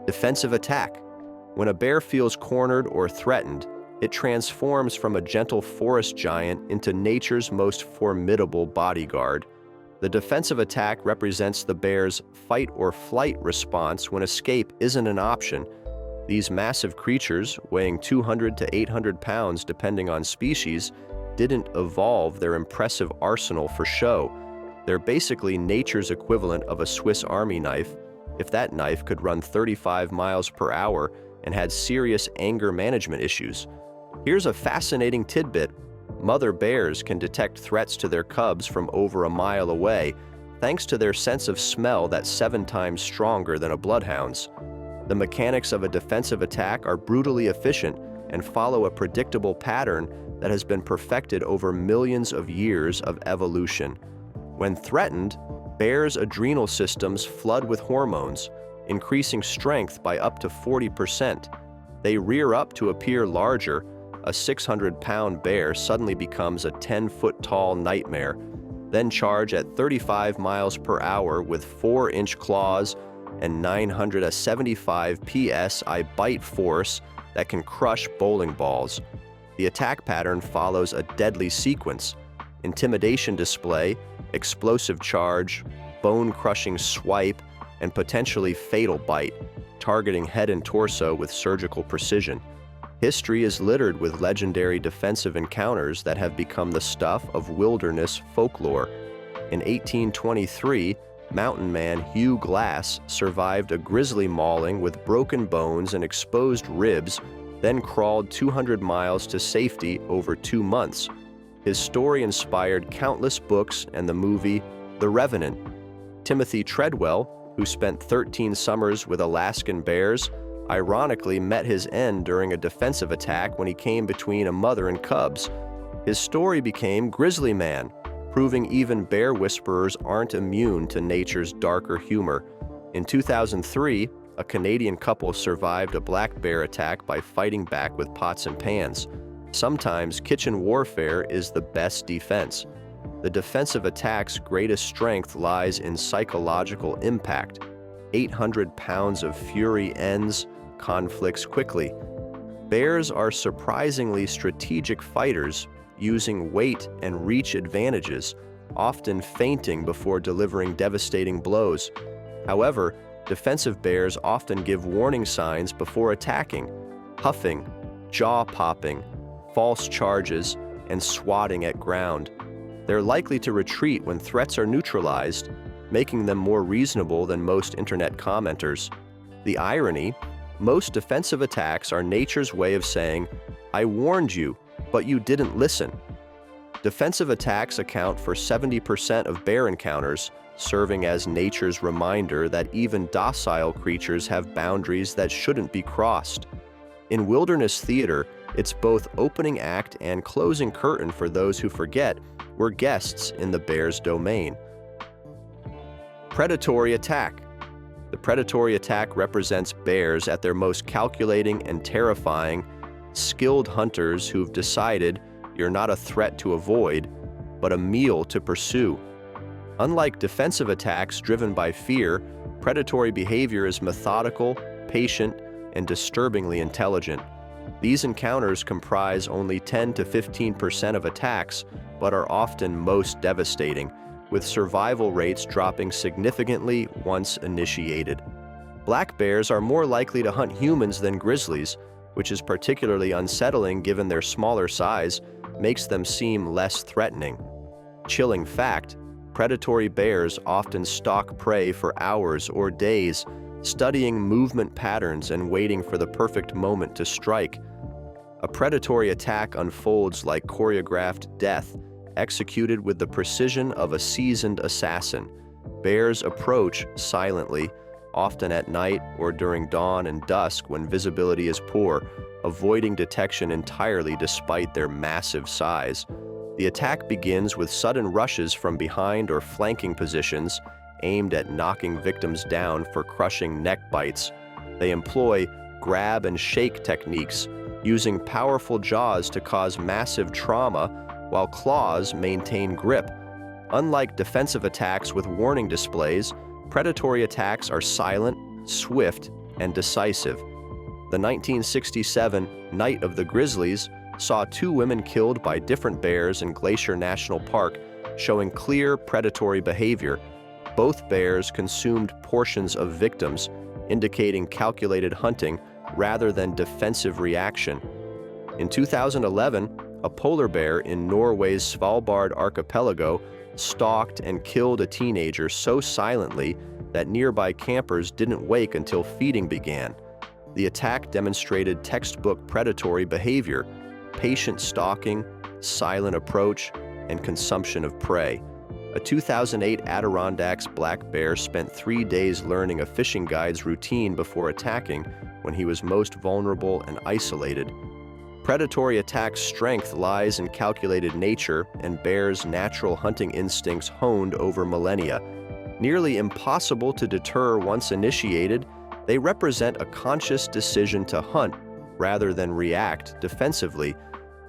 Defensive attack. When a bear feels cornered or threatened, it transforms from a gentle forest giant into nature's most formidable bodyguard. The defensive attack represents the bear's fight or flight response when escape isn't an option. These massive creatures, weighing 200 to 800 pounds depending on species, didn't evolve their impressive arsenal for show. They're basically nature's equivalent of a Swiss Army knife, if that knife could run 35 miles per hour and had serious anger management issues. Here's a fascinating tidbit. Mother bears can detect threats to their cubs from over a mile away, thanks to their sense of smell that's 7 times stronger than a bloodhound's. The mechanics of a defensive attack are brutally efficient and follow a predictable pattern that has been perfected over millions of years of evolution. When threatened, bears' adrenal systems flood with hormones, increasing strength by up to 40%. They rear up to appear larger. A 600-pound bear suddenly becomes a 10-foot-tall nightmare, then charge at 35 miles per hour with 4-inch claws and 975 psi bite force that can crush bowling balls. The attack pattern follows a deadly sequence: intimidation display, explosive charge, bone-crushing swipe, and potentially fatal bite, targeting head and torso with surgical precision. History is littered with legendary defensive encounters that have become the stuff of wilderness folklore. In 1823, mountain man Hugh Glass survived a grizzly mauling with broken bones and exposed ribs, then crawled 200 miles to safety over 2 months. His story inspired countless books and the movie The Revenant. Timothy Treadwell, who spent 13 summers with Alaskan bears, ironically met his end during a defensive attack when he came between a mother and cubs. His story became Grizzly Man, proving even bear whisperers aren't immune to nature's darker humor. In 2003, a Canadian couple survived a black bear attack by fighting back with pots and pans. Sometimes kitchen warfare is the best defense. The defensive attack's greatest strength lies in psychological impact. 800 pounds of fury ends conflicts quickly. Bears are surprisingly strategic fighters, using weight and reach advantages, often feinting before delivering devastating blows. However, defensive bears often give warning signs before attacking: huffing, jaw popping, false charges, and swatting at ground. They're likely to retreat when threats are neutralized, making them more reasonable than most internet commenters. The irony: most defensive attacks are nature's way of saying, "I warned you, but you didn't listen." Defensive attacks account for 70% of bear encounters, serving as nature's reminder that even docile creatures have boundaries that shouldn't be crossed. In wilderness theater, it's both opening act and closing curtain for those who forget we're guests in the bear's domain. Predatory attack. The predatory attack represents bears at their most calculating and terrifying, skilled hunters who've decided you're not a threat to avoid, but a meal to pursue. Unlike defensive attacks driven by fear, predatory behavior is methodical, patient, and disturbingly intelligent. These encounters comprise only 10 to 15% of attacks, but are often most devastating, with survival rates dropping significantly once initiated. Black bears are more likely to hunt humans than grizzlies, which is particularly unsettling given their smaller size makes them seem less threatening. Chilling fact: predatory bears often stalk prey for hours or days, studying movement patterns and waiting for the perfect moment to strike. A predatory attack unfolds like choreographed death, executed with the precision of a seasoned assassin. Bears approach silently, often at night or during dawn and dusk when visibility is poor, avoiding detection entirely despite their massive size. The attack begins with sudden rushes from behind or flanking positions, aimed at knocking victims down for crushing neck bites. They employ grab and shake techniques, using powerful jaws to cause massive trauma while claws maintain grip. Unlike defensive attacks with warning displays, predatory attacks are silent, swift, and decisive. The 1967 Night of the Grizzlies saw 2 women killed by different bears in Glacier National Park, showing clear predatory behavior. Both bears consumed portions of victims, indicating calculated hunting rather than defensive reaction. In 2011, a polar bear in Norway's Svalbard archipelago stalked and killed a teenager so silently that nearby campers didn't wake until feeding began. The attack demonstrated textbook predatory behavior, patient stalking, silent approach, and consumption of prey. A 2008 Adirondacks black bear spent 3 days learning a fishing guide's routine before attacking when he was most vulnerable and isolated. Predatory attack strength lies in calculated nature and bears' natural hunting instincts honed over millennia. Nearly impossible to deter once initiated, they represent a conscious decision to hunt rather than react defensively.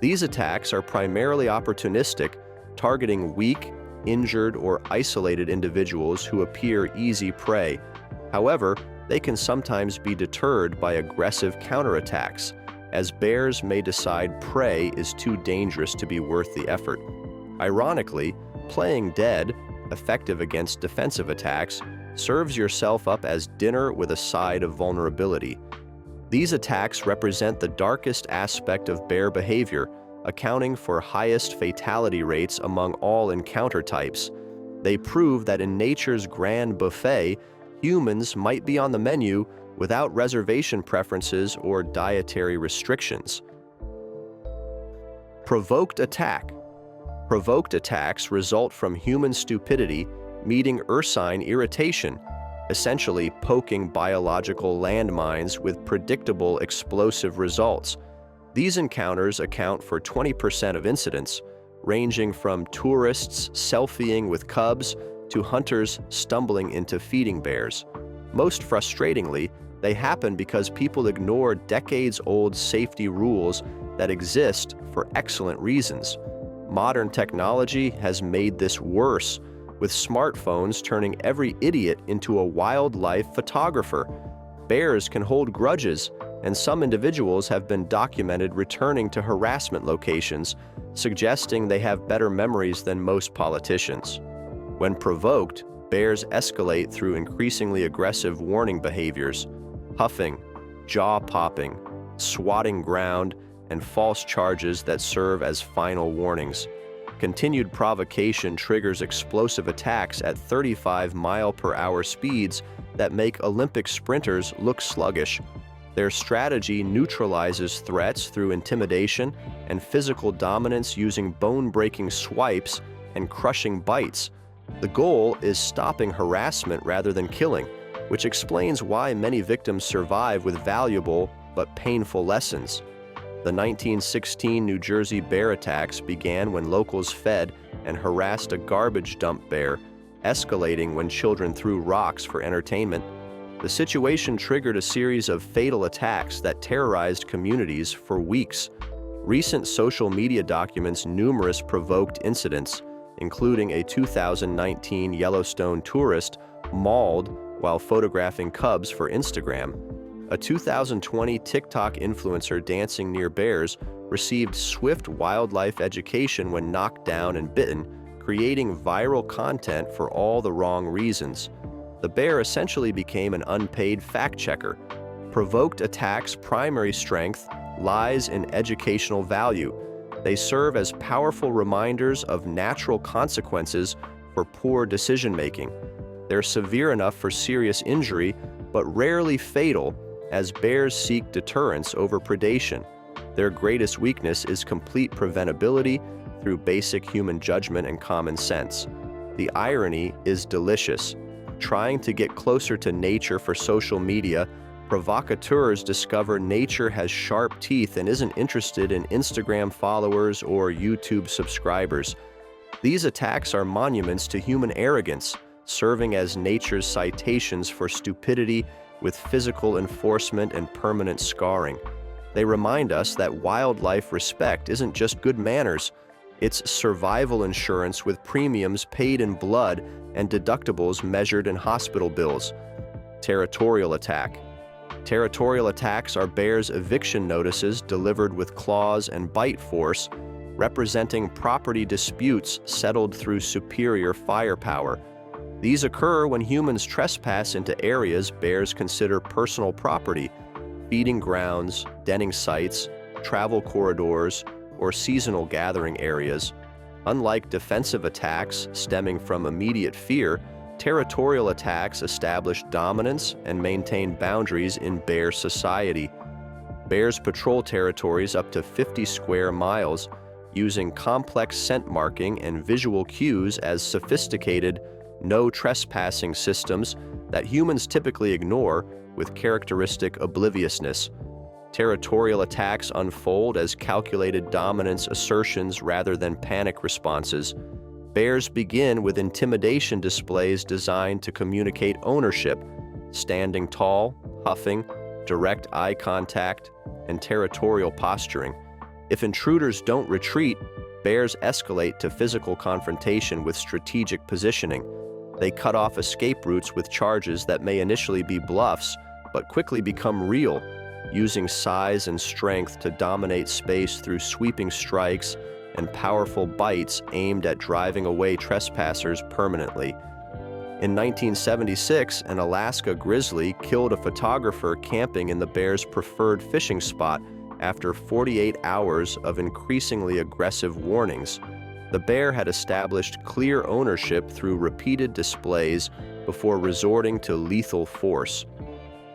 These attacks are primarily opportunistic, targeting weak, injured, or isolated individuals who appear easy prey. However, they can sometimes be deterred by aggressive counterattacks, as bears may decide prey is too dangerous to be worth the effort. Ironically, playing dead, effective against defensive attacks, serves yourself up as dinner with a side of vulnerability. These attacks represent the darkest aspect of bear behavior, accounting for highest fatality rates among all encounter types. They prove that in nature's grand buffet, humans might be on the menu without reservation preferences or dietary restrictions. Provoked attack. Provoked attacks result from human stupidity meeting ursine irritation, essentially poking biological landmines with predictable explosive results. These encounters account for 20% of incidents, ranging from tourists selfieing with cubs to hunters stumbling into feeding bears. Most frustratingly, they happen because people ignore decades-old safety rules that exist for excellent reasons. Modern technology has made this worse, with smartphones turning every idiot into a wildlife photographer. Bears can hold grudges, and some individuals have been documented returning to harassment locations, suggesting they have better memories than most politicians. When provoked, bears escalate through increasingly aggressive warning behaviors: huffing, jaw-popping, swatting ground, and false charges that serve as final warnings. Continued provocation triggers explosive attacks at 35-mile-per-hour speeds that make Olympic sprinters look sluggish. Their strategy neutralizes threats through intimidation and physical dominance using bone-breaking swipes and crushing bites. The goal is stopping harassment rather than killing, which explains why many victims survive with valuable but painful lessons. The 1916 New Jersey bear attacks began when locals fed and harassed a garbage dump bear, escalating when children threw rocks for entertainment. The situation triggered a series of fatal attacks that terrorized communities for weeks. Recent social media documents numerous provoked incidents, including a 2019 Yellowstone tourist mauled while photographing cubs for Instagram. A 2020 TikTok influencer dancing near bears received swift wildlife education when knocked down and bitten, creating viral content for all the wrong reasons. The bear essentially became an unpaid fact-checker. Provoked attacks' primary strength lies in educational value. They serve as powerful reminders of natural consequences for poor decision-making. They're severe enough for serious injury, but rarely fatal, as bears seek deterrence over predation. Their greatest weakness is complete preventability through basic human judgment and common sense. The irony is delicious. Trying to get closer to nature for social media, provocateurs discover nature has sharp teeth and isn't interested in Instagram followers or YouTube subscribers. These attacks are monuments to human arrogance, serving as nature's citations for stupidity with physical enforcement and permanent scarring. They remind us that wildlife respect isn't just good manners, it's survival insurance with premiums paid in blood and deductibles measured in hospital bills. Territorial attack. Territorial attacks are bears' eviction notices delivered with claws and bite force, representing property disputes settled through superior firepower. These occur when humans trespass into areas bears consider personal property, feeding grounds, denning sites, travel corridors, or seasonal gathering areas. Unlike defensive attacks stemming from immediate fear, territorial attacks establish dominance and maintain boundaries in bear society. Bears patrol territories up to 50 square miles, using complex scent marking and visual cues as sophisticated, no trespassing systems that humans typically ignore with characteristic obliviousness. Territorial attacks unfold as calculated dominance assertions rather than panic responses. Bears begin with intimidation displays designed to communicate ownership, standing tall, huffing, direct eye contact, and territorial posturing. If intruders don't retreat, bears escalate to physical confrontation with strategic positioning. They cut off escape routes with charges that may initially be bluffs, but quickly become real, using size and strength to dominate space through sweeping strikes and powerful bites aimed at driving away trespassers permanently. In 1976, an Alaska grizzly killed a photographer camping in the bear's preferred fishing spot after 48 hours of increasingly aggressive warnings. The bear had established clear ownership through repeated displays before resorting to lethal force.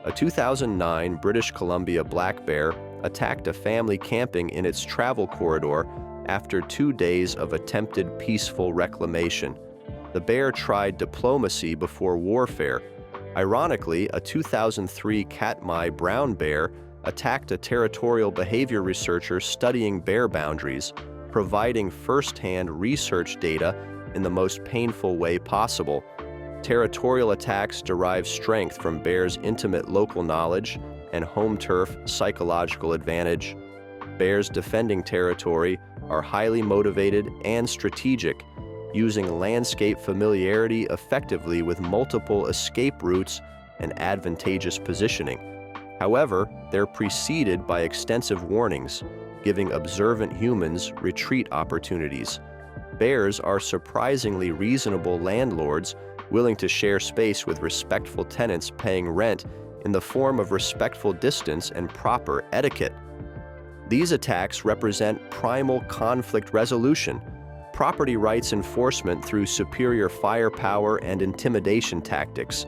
A 2009 British Columbia black bear attacked a family camping in its travel corridor after 2 days of attempted peaceful reclamation. The bear tried diplomacy before warfare. Ironically, a 2003 Katmai brown bear attacked a territorial behavior researcher studying bear boundaries, providing first-hand research data in the most painful way possible. Territorial attacks derive strength from bears' intimate local knowledge and home turf psychological advantage. Bears defending territory are highly motivated and strategic, using landscape familiarity effectively with multiple escape routes and advantageous positioning. However, they're preceded by extensive warnings, giving observant humans retreat opportunities. Bears are surprisingly reasonable landlords, willing to share space with respectful tenants paying rent in the form of respectful distance and proper etiquette. These attacks represent primal conflict resolution, property rights enforcement through superior firepower and intimidation tactics.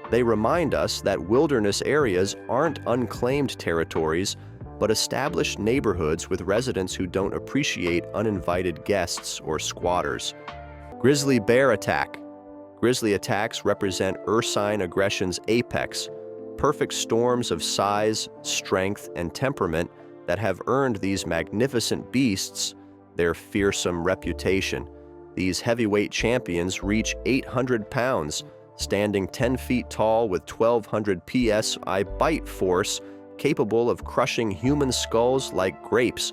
They remind us that wilderness areas aren't unclaimed territories, but established neighborhoods with residents who don't appreciate uninvited guests or squatters. Grizzly bear attack. Grizzly attacks represent ursine aggression's apex, perfect storms of size, strength, and temperament that have earned these magnificent beasts their fearsome reputation. These heavyweight champions reach 800 pounds, standing 10 feet tall with 1,200 psi bite force, capable of crushing human skulls like grapes.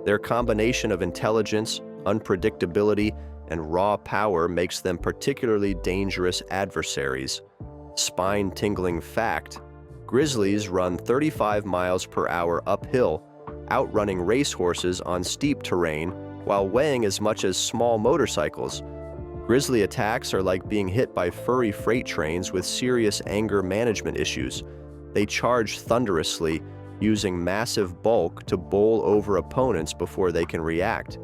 Their combination of intelligence, unpredictability, and raw power makes them particularly dangerous adversaries. Spine-tingling fact: grizzlies run 35 miles per hour uphill, outrunning racehorses on steep terrain while weighing as much as small motorcycles. Grizzly attacks are like being hit by furry freight trains with serious anger management issues. They charge thunderously, using massive bulk to bowl over opponents before they can react.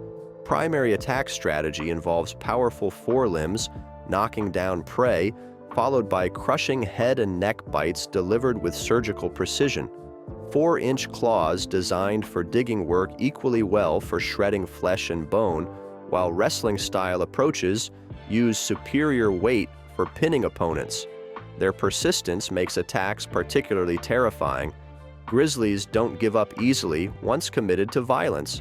Primary attack strategy involves powerful forelimbs, knocking down prey, followed by crushing head and neck bites delivered with surgical precision. 4-inch claws designed for digging work equally well for shredding flesh and bone, while wrestling-style approaches use superior weight for pinning opponents. Their persistence makes attacks particularly terrifying. Grizzlies don't give up easily once committed to violence.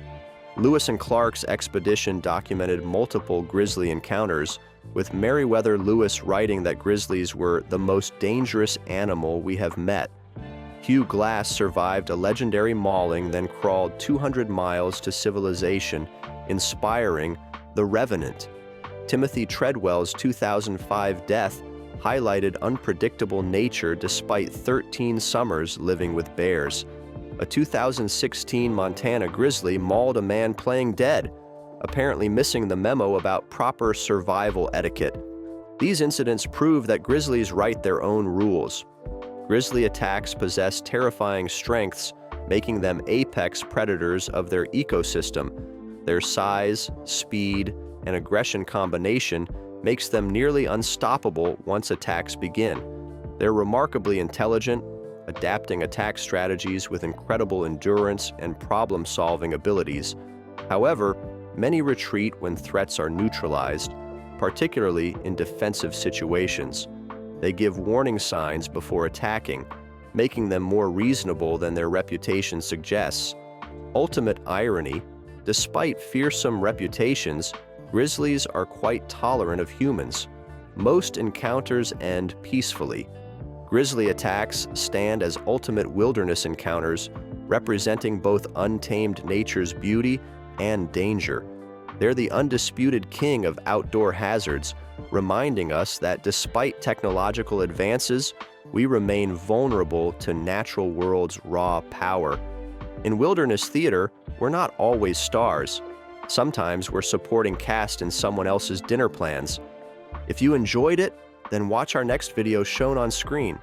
Lewis and Clark's expedition documented multiple grizzly encounters, with Meriwether Lewis writing that grizzlies were the most dangerous animal we have met. Hugh Glass survived a legendary mauling, then crawled 200 miles to civilization, inspiring The Revenant. Timothy Treadwell's 2005 death highlighted unpredictable nature despite 13 summers living with bears. A 2016 Montana grizzly mauled a man playing dead, apparently missing the memo about proper survival etiquette. These incidents prove that grizzlies write their own rules. Grizzly attacks possess terrifying strengths, making them apex predators of their ecosystem. Their size, speed, and aggression combination makes them nearly unstoppable once attacks begin. They're remarkably intelligent, adapting attack strategies with incredible endurance and problem-solving abilities. However, many retreat when threats are neutralized, particularly in defensive situations. They give warning signs before attacking, making them more reasonable than their reputation suggests. Ultimate irony, despite fearsome reputations, grizzlies are quite tolerant of humans. Most encounters end peacefully. Grizzly attacks stand as ultimate wilderness encounters, representing both untamed nature's beauty and danger. They're the undisputed king of outdoor hazards, reminding us that despite technological advances, we remain vulnerable to natural world's raw power. In wilderness theater, we're not always stars. Sometimes we're supporting cast in someone else's dinner plans. If you enjoyed it, then watch our next video shown on screen.